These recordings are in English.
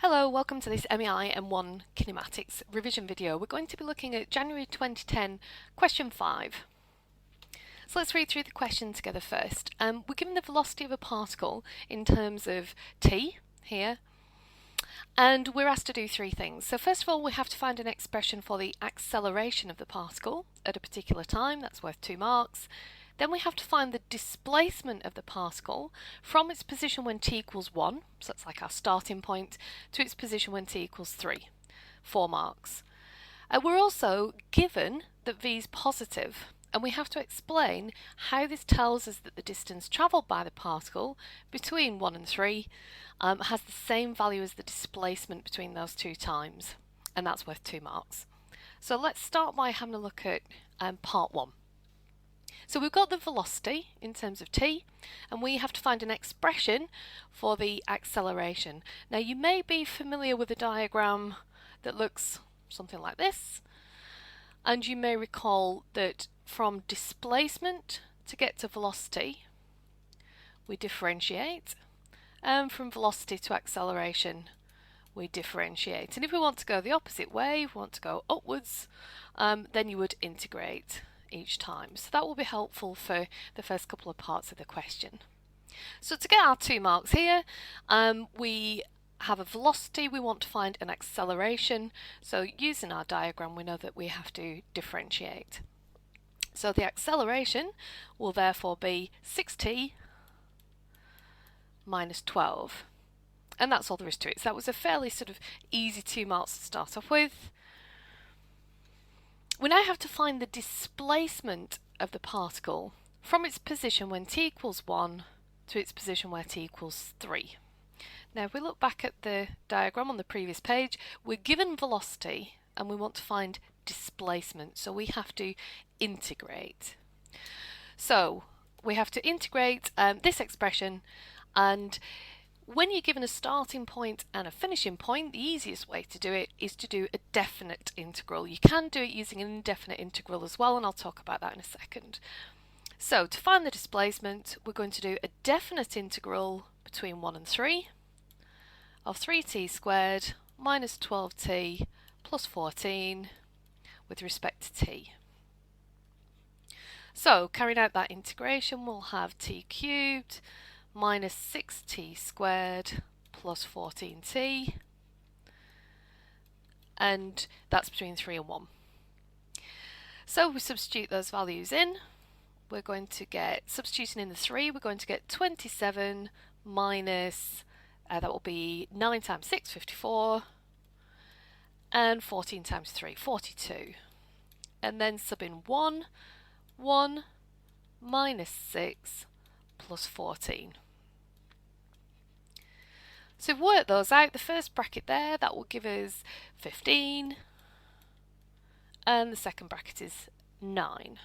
Hello, welcome to this MEI M1 Kinematics revision video. We're going to be looking at January 2010 question 5. So let's read through the question together first. We're given the velocity of a particle in terms of t here, and we're asked to do three things. So first of all, we have to find an expression for the acceleration of the particle at a particular time. That's worth 2 marks. Then we have to find the displacement of the particle from its position when t equals 1, so that's like our starting point, to its position when t equals 3, 4 marks. We're also given that v is positive, and we have to explain how this tells us that the distance travelled by the particle between 1 and 3 has the same value as the displacement between those two times, and that's worth 2 marks. So let's start by having a look at part 1. So we've got the velocity in terms of t, and we have to find an expression for the acceleration. Now you may be familiar with a diagram that looks something like this, and you may recall that from displacement to get to velocity we differentiate, and from velocity to acceleration we differentiate. And if we want to go the opposite way, if we want to go upwards, then you would integrate each time. So that will be helpful for the first couple of parts of the question. So to get our 2 marks here, we have a velocity, we want to find an acceleration. So using our diagram, we know that we have to differentiate. So the acceleration will therefore be 6t minus 12. And that's all there is to it. So that was a fairly sort of easy 2 marks to start off with. We now have to find the displacement of the particle from its position when t equals 1 to its position where t equals 3. Now if we look back at the diagram on the previous page, we're given velocity and we want to find displacement, so we have to integrate. So we have to integrate this expression, and when you're given a starting point and a finishing point, the easiest way to do it is to do a definite integral. You can do it using an indefinite integral as well, and I'll talk about that in a second. So to find the displacement, we're going to do a definite integral between 1 and 3 of 3t squared minus 12t plus 14 with respect to t. So carrying out that integration, we'll have t cubed minus 6t squared plus 14t, and that's between 3 and 1. So we substitute those values in. We're going to get, substituting in the 3, we're going to get 27 minus, that will be 9 times 6, 54, and 14 times 3, 42. And then sub in 1 minus 6 plus 14. So if we work those out, the first bracket there, that will give us 15, and the second bracket is 9.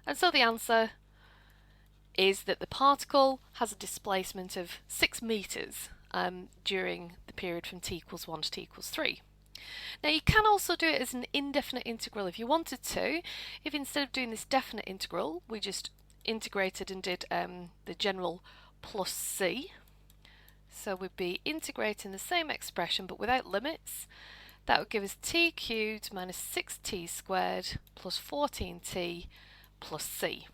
And so the answer is that the particle has a displacement of 6 meters during the period from t equals 1 to t equals 3. Now you can also do it as an indefinite integral if you wanted to. If instead of doing this definite integral, we just integrated and did the general plus c. So we'd be integrating the same expression but without limits. That would give us t cubed minus 6t squared plus 14t plus c.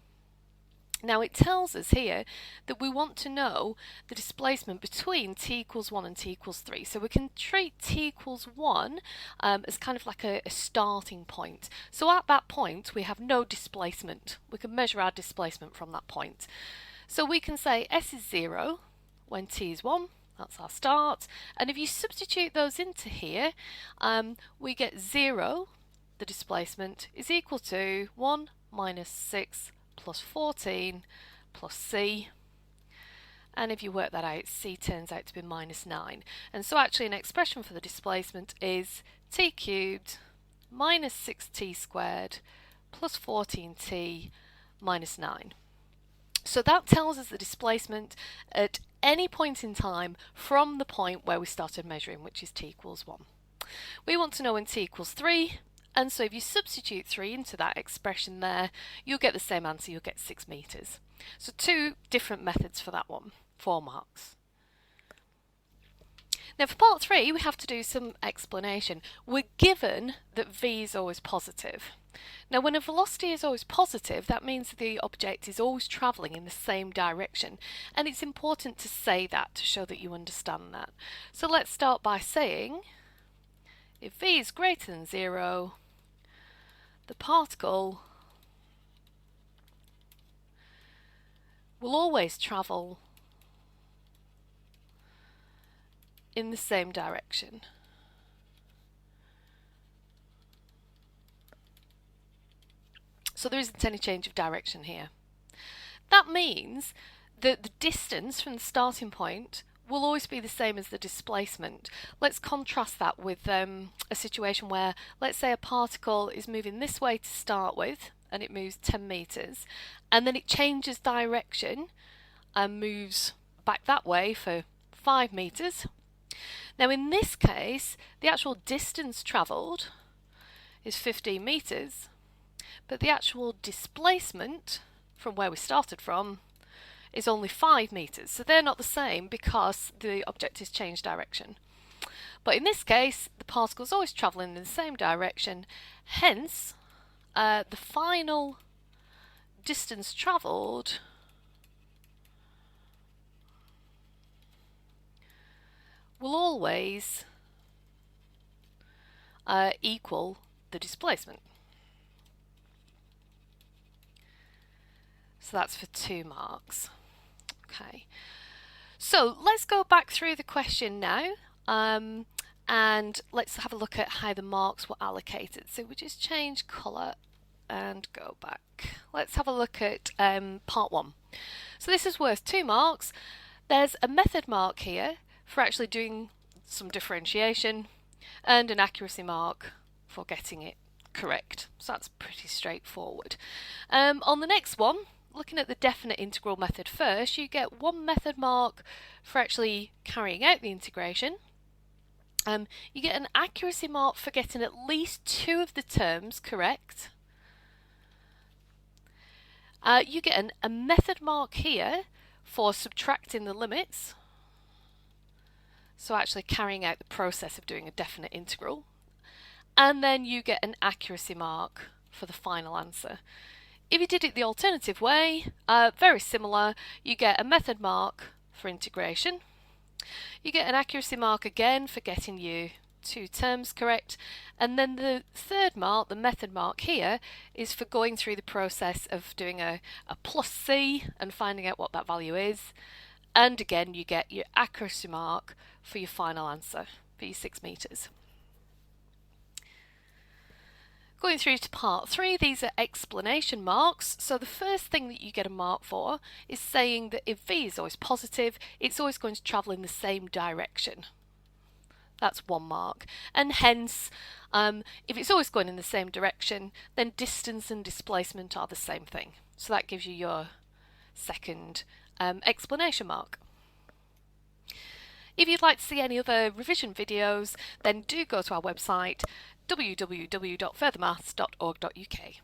Now it tells us here that we want to know the displacement between t equals 1 and t equals 3. So we can treat t equals 1 as kind of like a starting point. So at that point we have no displacement. We can measure our displacement from that point. So we can say s is 0 when t is 1. That's our start. And if you substitute those into here, we get 0, the displacement, is equal to 1 minus 6 plus 14 plus c. And if you work that out, c turns out to be minus 9. And so actually an expression for the displacement is t cubed minus 6t squared plus 14t minus 9. So that tells us the displacement at any point in time from the point where we started measuring, which is t equals 1. We want to know when t equals 3, and so if you substitute 3 into that expression there, you'll get the same answer, you'll get 6 meters. So 2 different methods for that one, 4 marks. Now for part 3 we have to do some explanation. We're given that v is always positive. Now when a velocity is always positive, that means the object is always travelling in the same direction, and it's important to say that to show that you understand that. So let's start by saying if v is greater than 0, the particle will always travel in the same direction. So there isn't any change of direction here. That means that the distance from the starting point will always be the same as the displacement. Let's contrast that with a situation where, let's say, a particle is moving this way to start with, and it moves 10 meters, and then it changes direction and moves back that way for 5 meters. Now in this case, the actual distance travelled is 15 meters, but the actual displacement from where we started from is only 5 meters. So they're not the same because the object has changed direction. But in this case, the particle is always travelling in the same direction, hence the final distance travelled will always equal the displacement. So that's for 2 marks. Okay, so let's go back through the question now, and let's have a look at how the marks were allocated. So we just change colour and go back. Let's have a look at part 1. So this is worth 2 marks. There's a method mark here for actually doing some differentiation, and an accuracy mark for getting it correct. So that's pretty straightforward. On the next one, looking at the definite integral method first, you get 1 method mark for actually carrying out the integration. You get an accuracy mark for getting at least 2 of the terms correct. You get a method mark here for subtracting the limits, so actually carrying out the process of doing a definite integral, and then you get an accuracy mark for the final answer. If you did it the alternative way, very similar, you get a method mark for integration, you get an accuracy mark again for getting you 2 terms correct, and then the third mark, the method mark here, is for going through the process of doing a plus C and finding out what that value is, and again you get your accuracy mark for your final answer, for your 6 meters. Going through to part 3, these are explanation marks. So the first thing that you get a mark for is saying that if v is always positive, it's always going to travel in the same direction. That's 1 mark. And hence, if it's always going in the same direction, then distance and displacement are the same thing. So that gives you your second explanation mark. If you'd like to see any other revision videos, then do go to our website www.furthermaths.org.uk.